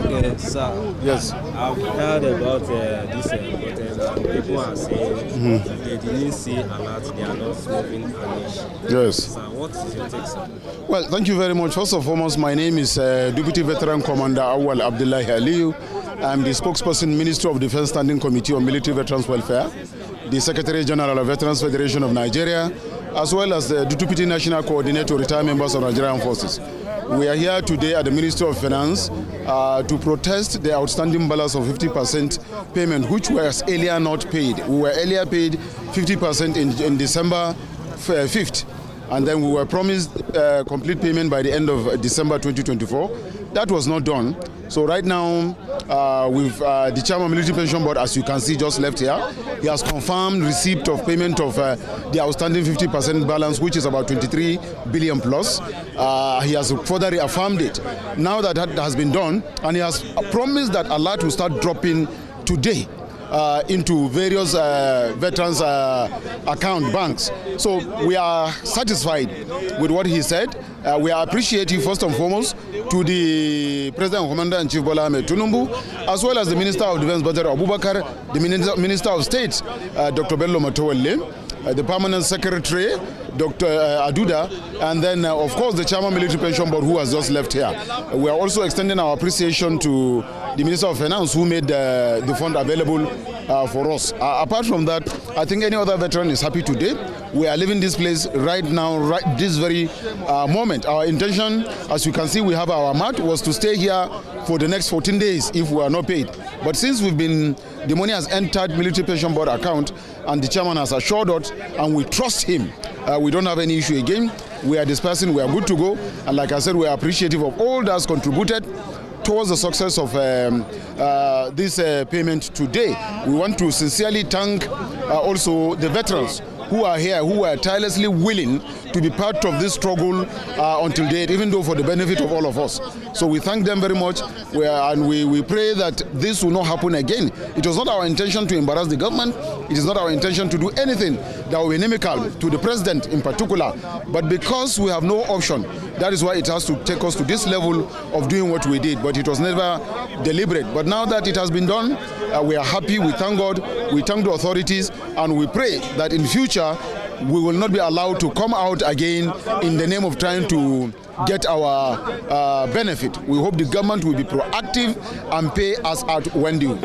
Okay, sir. Yes. I've heard about this protest, and people are saying they didn't see alert, they are not moving an issue. Yes. Sir, what is your take, sir? Well, thank you very much. First and foremost, my name is Deputy Veteran Commander Awal Abdullahi Aliyu. I'm the spokesperson, Ministry of Defense Standing Committee on Military Veterans Welfare, the Secretary General of Veterans Federation of Nigeria, as well as the Deputy National Coordinator, retired members of Nigerian Forces. We are here today at the Ministry of Finance to protest the outstanding balance of 50% payment, which was earlier not paid. We were earlier paid 50% in December 5th, and then we were promised complete payment by the end of December 2024. That was not done. So right now, with the Chairman of Military Pension Board, as you can see, just left here, he has confirmed receipt of payment of the outstanding 50% balance, which is about 23 billion plus. He has further reaffirmed it. Now that that has been done, and he has promised that alert will start dropping today into various veterans account banks. So we are satisfied with what he said. We are appreciative first and foremost to the President Commander-in-Chief Bola Ahmed Tinubu, as well as the Minister of Defense Badr Abubakar, the Minister of State Dr. Bello Matowalle, the Permanent Secretary Dr. Aduda, and then of course the Chairman Military Pension Board, who has just left here. We are also extending our appreciation to the Minister of Finance, who made the fund available for us. Apart from that, I think any other veteran is happy today. We are leaving this place right now, right this very moment. Our intention, as you can see, we have our mat, was to stay here for the next 14 days if we are not paid. But since the money has entered Military Pension Board account, and the chairman has assured us, and we trust him, we don't have any issue again. We are dispersing, we are good to go. And like I said, we are appreciative of all that's contributed towards the success of this payment today. We want to sincerely thank also the veterans who are here, who are tirelessly willing to be part of this struggle until date, even though for the benefit of all of us. So we thank them very much, and we pray that this will not happen again. It was not our intention to embarrass the government. It is not our intention to do anything that will be inimical to the president in particular. But because we have no option, that is why it has to take us to this level of doing what we did. But it was never deliberate. But now that it has been done, we are happy. We thank God. We thank the authorities, and we pray that in future we will not be allowed to come out again in the name of trying to get our benefit. We hope the government will be proactive and pay us out when due.